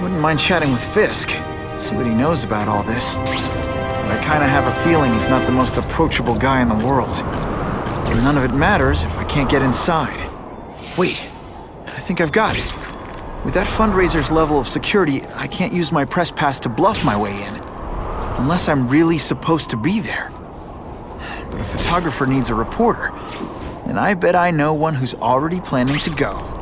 Wouldn't mind chatting with Fisk, see what he knows about all this. But I kinda have a feeling he's not the most approachable guy in the world. And none of it matters if I can't get inside. Wait, I think I've got it. With that fundraiser's level of security, I can't use my press pass to bluff my way in. Unless I'm really supposed to be there. But a photographer needs a reporter, and I bet I know one who's already planning to go.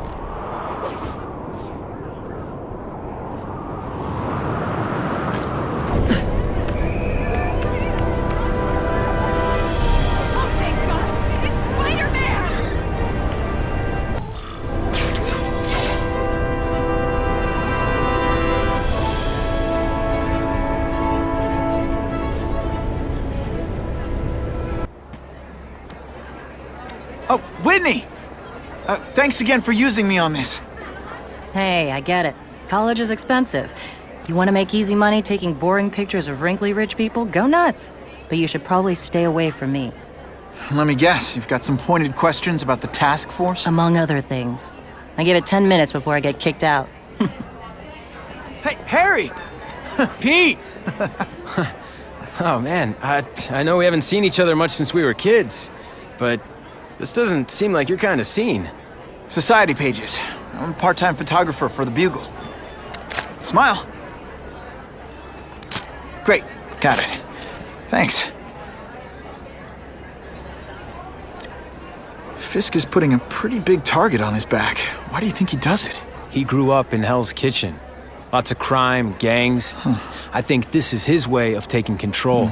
Oh, Whitney! Thanks again for using me on this. Hey, I get it. College is expensive. You want to make easy money taking boring pictures of wrinkly rich people? Go nuts! But you should probably stay away from me. Let me guess, you've got some pointed questions about the task force? Among other things. I give it 10 minutes before I get kicked out. Hey, Harry! Pete! Oh man, I know we haven't seen each other much since we were kids, but this doesn't seem like your kind of scene. Society pages. I'm a part-time photographer for the Bugle. Smile. Great, got it. Thanks. Fisk is putting a pretty big target on his back. Why do you think he does it? He grew up in Hell's Kitchen. Lots of crime, gangs. I think this is his way of taking control.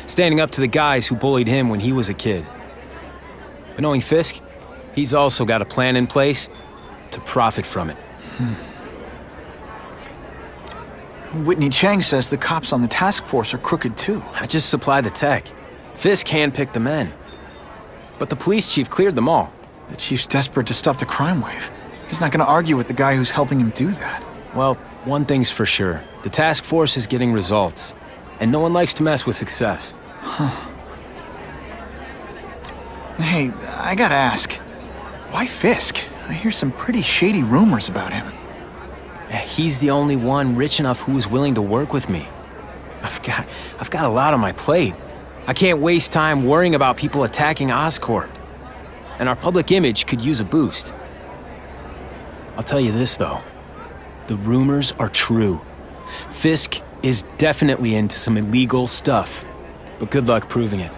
Standing up to the guys who bullied him when he was a kid. But knowing Fisk, he's also got a plan in place to profit from it. Whitney Chang says the cops on the task force are crooked too. I just supply the tech. Fisk handpicked the men. But the police chief cleared them all. The chief's desperate to stop the crime wave. He's not gonna argue with the guy who's helping him do that. Well, one thing's for sure. The task force is getting results. And no one likes to mess with success. Hey, I gotta ask. Why Fisk? I hear some pretty shady rumors about him. He's the only one rich enough who is willing to work with me. I've got a lot on my plate. I can't waste time worrying about people attacking Oscorp. And our public image could use a boost. I'll tell you this, though. The rumors are true. Fisk is definitely into some illegal stuff. But good luck proving it.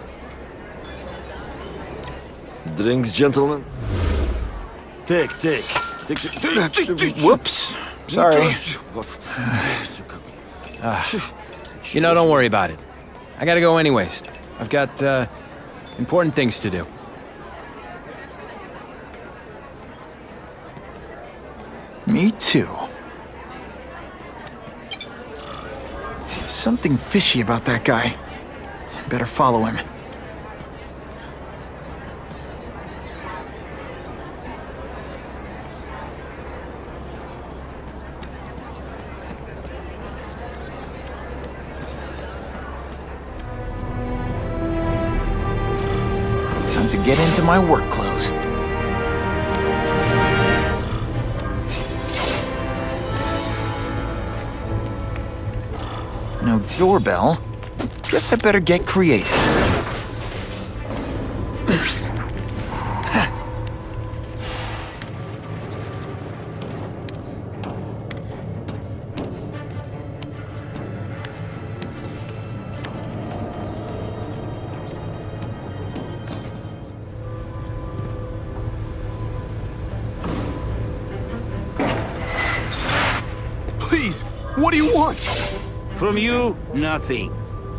Drinks, gentlemen? Take. Whoops. Sorry. Don't worry about it. I gotta go anyways. I've got, important things to do. Me too. Something fishy about that guy. Better follow him. Time to get into my work clothes. No doorbell. Guess I better get creative. Please, what do you want? From you, nothing.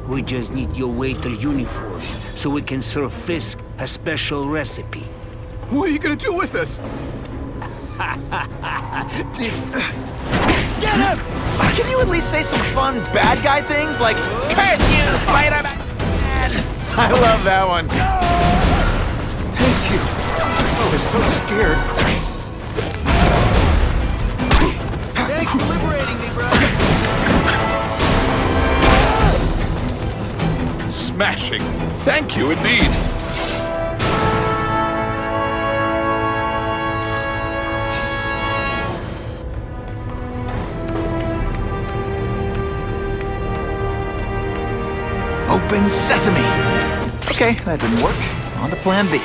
We just need your waiter uniform so we can serve Fisk a special recipe. What are you gonna do with us? Get him! Can you at least say some fun bad guy things like, "Curse you, Spider-Man"? I love that one. Thank you. I was so scared. Thanks for liberating me, bro. Smashing. Thank you indeed. Open sesame! Okay, that didn't work. On to plan B.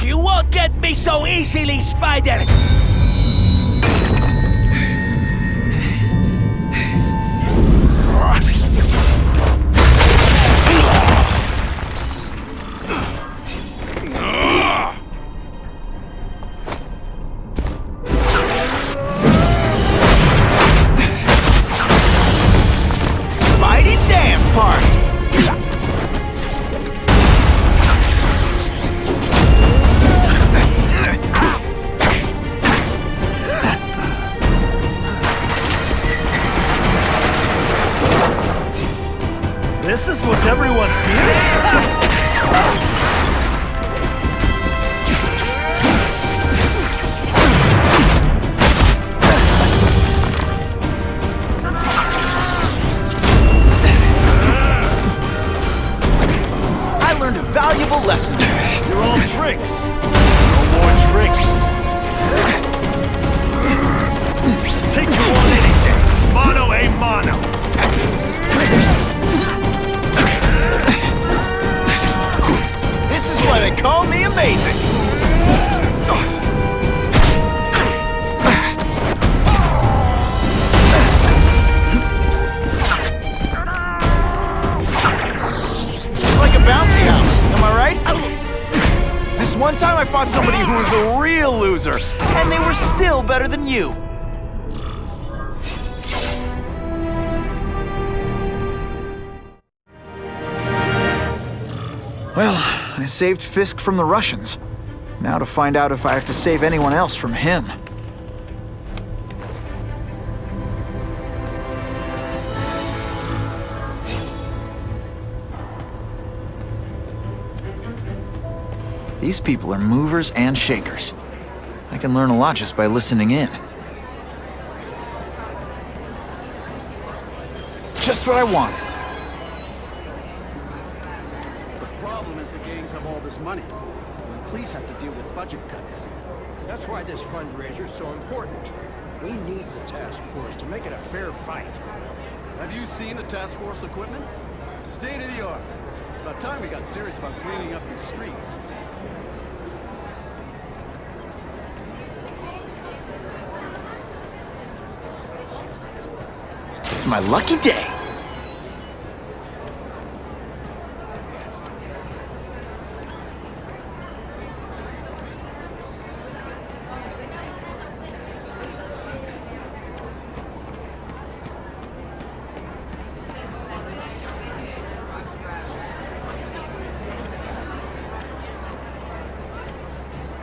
You won't get me so easily, Spider! Spidey dance party! This is what everyone feels? I learned a valuable lesson. You're all tricks. No more tricks. Take you on anything. Mono a mono. This is why they call me amazing. It's like a bouncy house, am I right? This one time I fought somebody who was a real loser, and they were still better than you. Well, I saved Fisk from the Russians. Now to find out if I have to save anyone else from him. These people are movers and shakers. I can learn a lot just by listening in. Just what I wanted. The problem is the gangs have all this money. The police have to deal with budget cuts. That's why this fundraiser is so important. We need the task force to make it a fair fight. Have you seen the task force equipment? State of the art. It's about time we got serious about cleaning up these streets. It's my lucky day.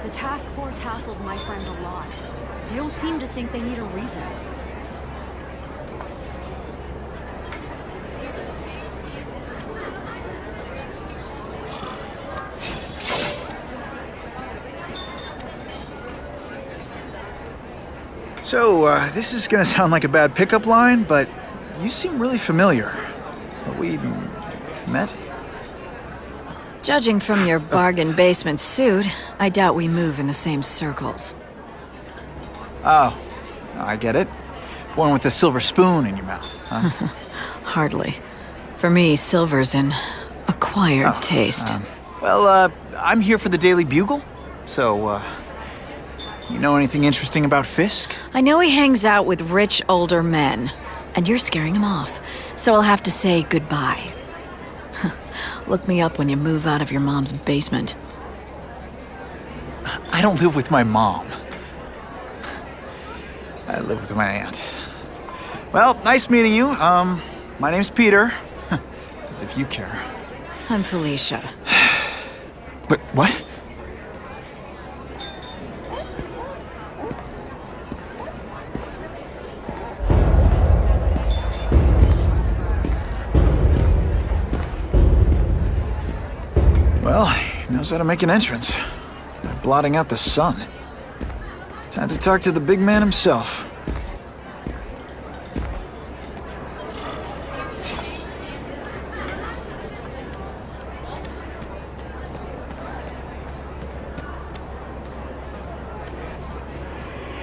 The task force hassles my friends a lot. They don't seem to think they need a reason. So, this is gonna sound like a bad pickup line, but you seem really familiar. Have we met? Judging from your bargain basement suit, I doubt we move in the same circles. Oh, I get it. One with a silver spoon in your mouth, huh? Hardly. For me, silver's an acquired taste. Well, I'm here for the Daily Bugle, so, you know anything interesting about Fisk? I know he hangs out with rich older men, and you're scaring him off, so I'll have to say goodbye. Look me up when you move out of your mom's basement. I don't live with my mom. I live with my aunt. Well, nice meeting you. My name's Peter. As if you care. I'm Felicia. But what? Well, he knows how to make an entrance by blotting out the sun. Time to talk to the big man himself.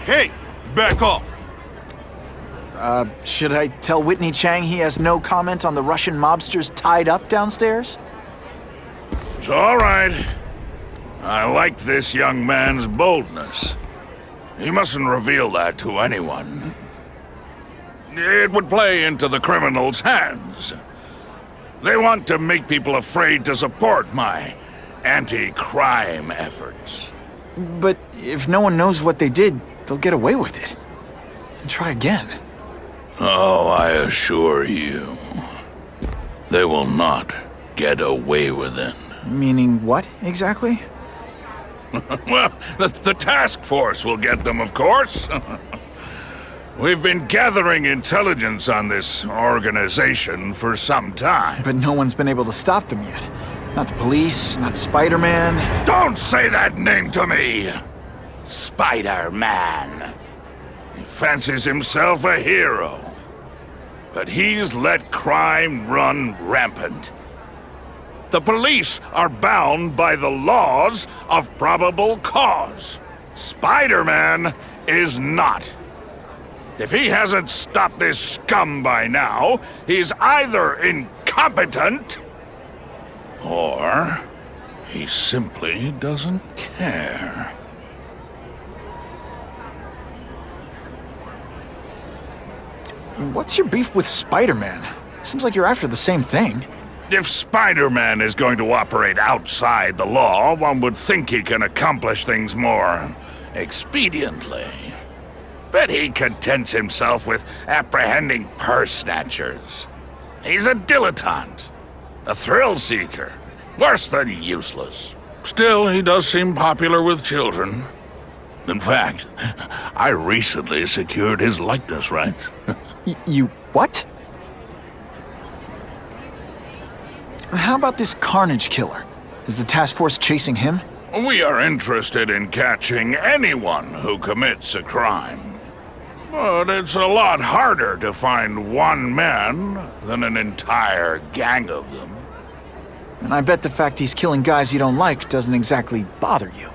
Hey, back off. Should I tell Whitney Chang he has no comment on the Russian mobsters tied up downstairs? It's all right. I like this young man's boldness. He mustn't reveal that to anyone. It would play into the criminals' hands. They want to make people afraid to support my anti-crime efforts. But if no one knows what they did, they'll get away with it. And try again. Oh, I assure you, they will not get away with it. Meaning what, exactly? Well, the task force will get them, of course. We've been gathering intelligence on this organization for some time. But no one's been able to stop them yet. Not the police, not Spider-Man. Don't say that name to me! Spider-Man. He fancies himself a hero. But he's let crime run rampant. The police are bound by the laws of probable cause. Spider-Man is not. If he hasn't stopped this scum by now, he's either incompetent, or he simply doesn't care. What's your beef with Spider-Man? Seems like you're after the same thing. If Spider-Man is going to operate outside the law, one would think he can accomplish things more expediently. But he contents himself with apprehending purse snatchers. He's a dilettante, a thrill seeker, worse than useless. Still, he does seem popular with children. In fact, I recently secured his likeness rights. You what? How about this Carnage killer? Is the task force chasing him? We are interested in catching anyone who commits a crime. But it's a lot harder to find one man than an entire gang of them. And I bet the fact he's killing guys you don't like doesn't exactly bother you.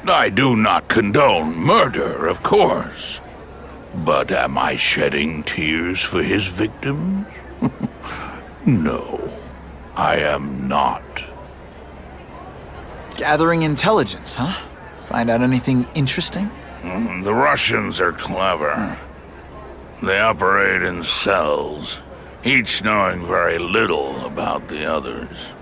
I do not condone murder, of course. But am I shedding tears for his victims? No, I am not. Gathering intelligence, huh? Find out anything interesting? The Russians are clever. They operate in cells, each knowing very little about the others.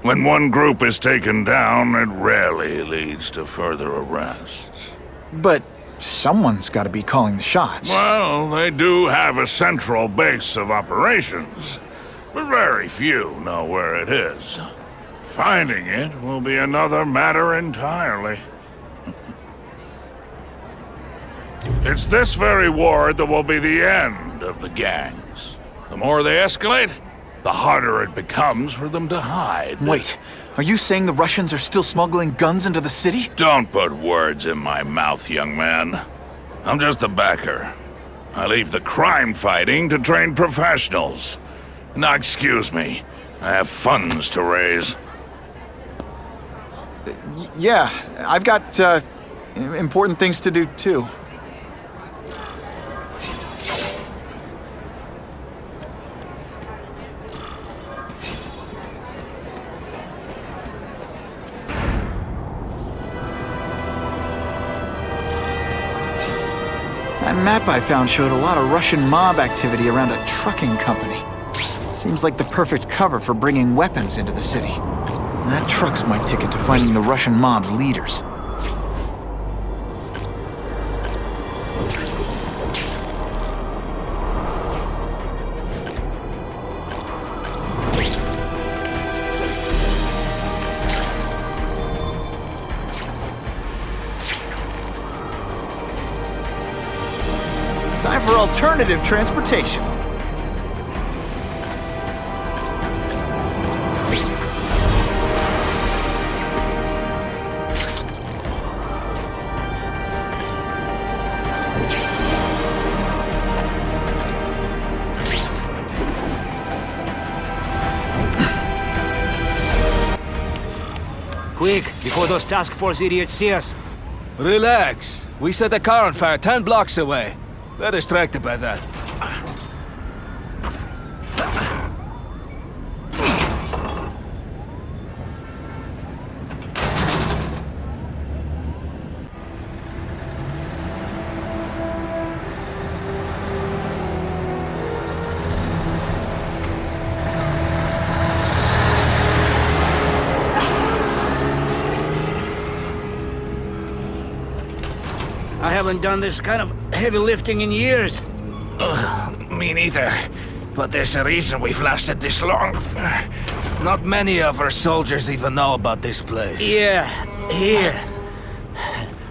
When one group is taken down, it rarely leads to further arrests. But someone's got to be calling the shots. Well, they do have a central base of operations, but very few know where it is. Finding it will be another matter entirely. It's this very war that will be the end of the gangs. The more they escalate, the harder it becomes for them to hide. Wait, are you saying the Russians are still smuggling guns into the city? Don't put words in my mouth, young man. I'm just a backer. I leave the crime fighting to trained professionals. Now, excuse me, I have funds to raise. Yeah, I've got, important things to do, too. That map I found showed a lot of Russian mob activity around a trucking company. Seems like the perfect cover for bringing weapons into the city. That truck's my ticket to finding the Russian mob's leaders. Time for alternative transportation. Quick, before those task force idiots see us. Relax. We set a car on fire 10 blocks away. distracted by that. I haven't done this kind of heavy lifting in years. Me neither. But there's a reason we've lasted this long. Not many of our soldiers even know about this place. Yeah, here.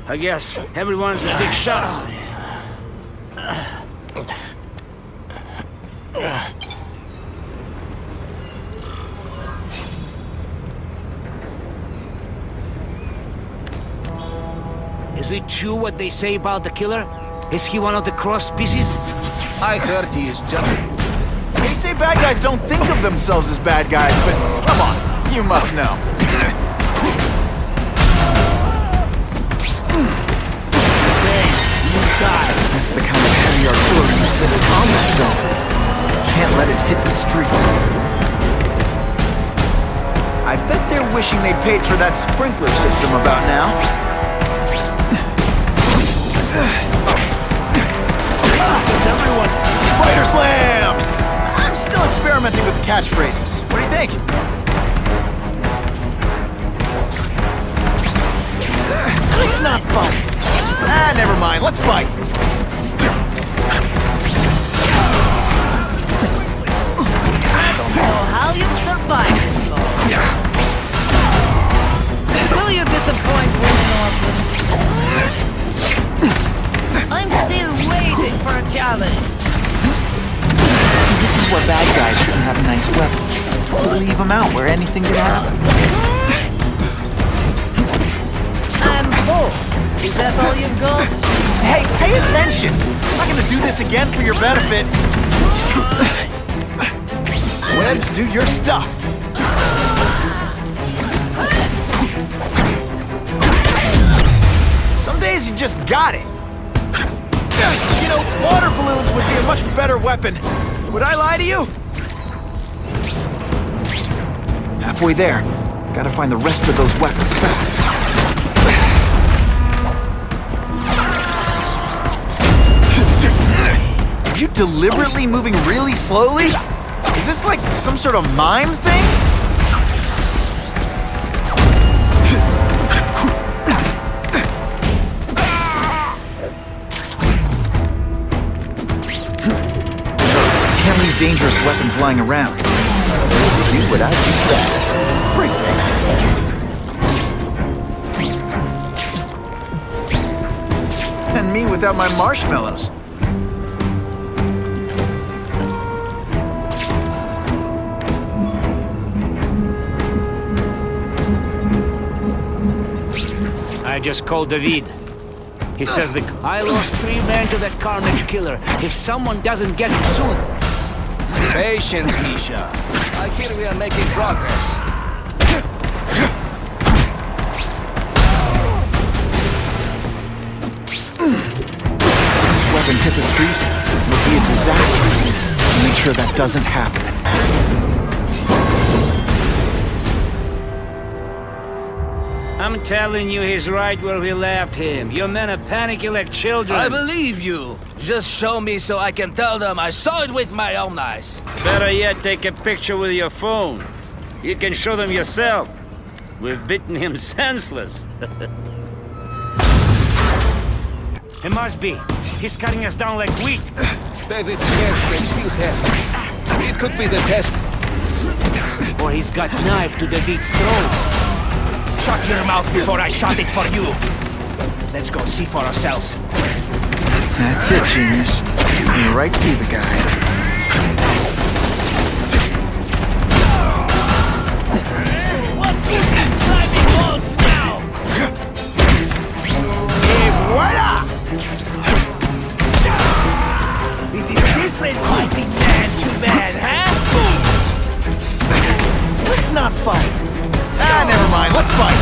I guess everyone's a big shot. Is it true what they say about the killer? Is he one of the cross species? I heard he is just... They say bad guys don't think of themselves as bad guys, but come on, you must know. That's the kind of heavy artillery you send in combat zone. Can't let it hit the streets. I bet they're wishing they paid for that sprinkler system about now. Spider Slam! I'm still experimenting with the catchphrases. What do you think? Let's not fight. Ah, never mind. Let's fight. I don't know how you survive this long. Will you disappoint women often? I'm still waiting for a challenge. See, this is where bad guys shouldn't have nice weapons. Leave them out where anything can happen. I'm bored. Is that all you've got? Hey, pay attention! I'm not gonna do this again for your benefit. Webs, do your stuff. Some days you just got it. You know, water balloons would be a much better weapon. Would I lie to you? Halfway there. Gotta find the rest of those weapons fast. Are you deliberately moving really slowly? Is this like some sort of mime thing? Can't leave dangerous weapons lying around. Do what I do best. Break things. And me without my marshmallows. I just called David. He says I lost 3 men to that Carnage killer. If someone doesn't get him soon. Patience, Misha. I hear we are making progress. Those weapons hit the streets, it would be a disaster. Make sure that doesn't happen. I'm telling you, he's right where we left him. Your men are panicking like children. I believe you. Just show me so I can tell them I saw it with my own eyes. Better yet, take a picture with your phone. You can show them yourself. We've beaten him senseless. It must be. He's cutting us down like wheat. David's scared still heavy. It could be the test. Or he's got knife to David's throat. Shut your mouth before I shot it for you. Let's go see for ourselves. That's it, genius. You're right to the guy. What is this climbing walls now? Et voila! It is different fighting man to man, huh? Let's not fight. Ah, never mind. Let's fight.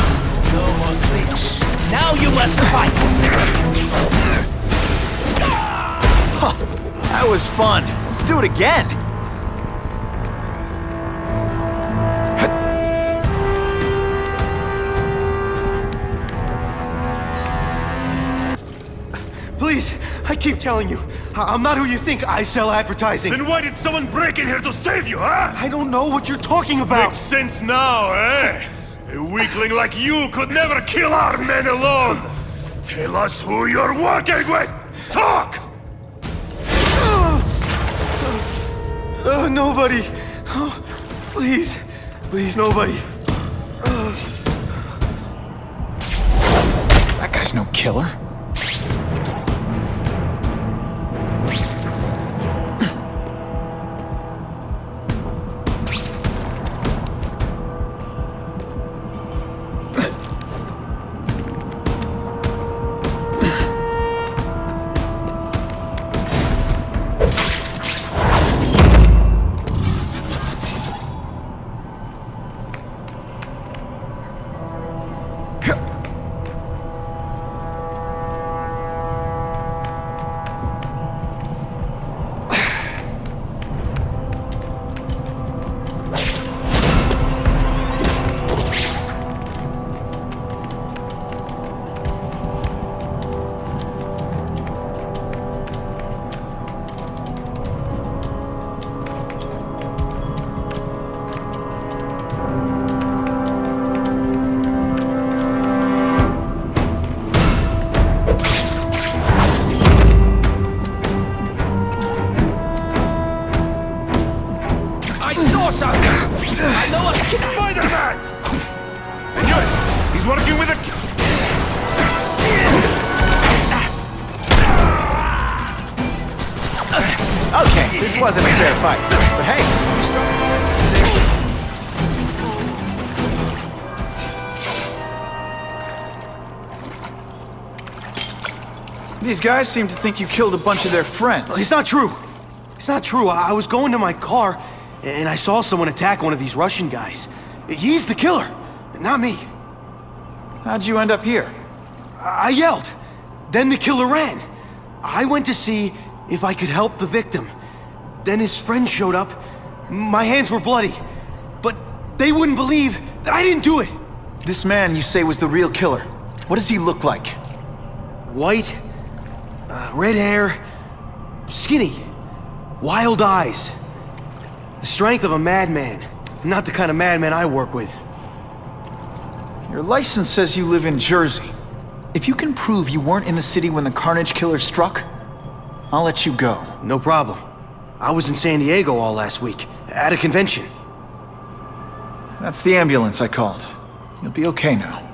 No more flinch. Now you must fight. That was fun. Let's do it again. Please, I keep telling you, I'm not who you think. I sell advertising. Then why did someone break in here to save you, huh? I don't know what you're talking about. Makes sense now, eh? A weakling like you could never kill our men alone. Tell us who you're working with. Talk! Nobody. Oh, please. Please, nobody. That guy's no killer. I know a Spider-Man! I knew it! He's working with a... Okay, this wasn't a fair fight. But hey, you started. These guys seem to think you killed a bunch of their friends. It's not true. It's not true. I was going to my car, and I saw someone attack one of these Russian guys. He's the killer, not me. How'd you end up here? I yelled. Then the killer ran. I went to see if I could help the victim. Then his friends showed up. My hands were bloody. But they wouldn't believe that I didn't do it. This man you say was the real killer. What does he look like? White, red hair, skinny, wild eyes. The strength of a madman. Not the kind of madman I work with. Your license says you live in Jersey. If you can prove you weren't in the city when the Carnage Killer struck, I'll let you go. No problem. I was in San Diego all last week, at a convention. That's the ambulance I called. You'll be okay now.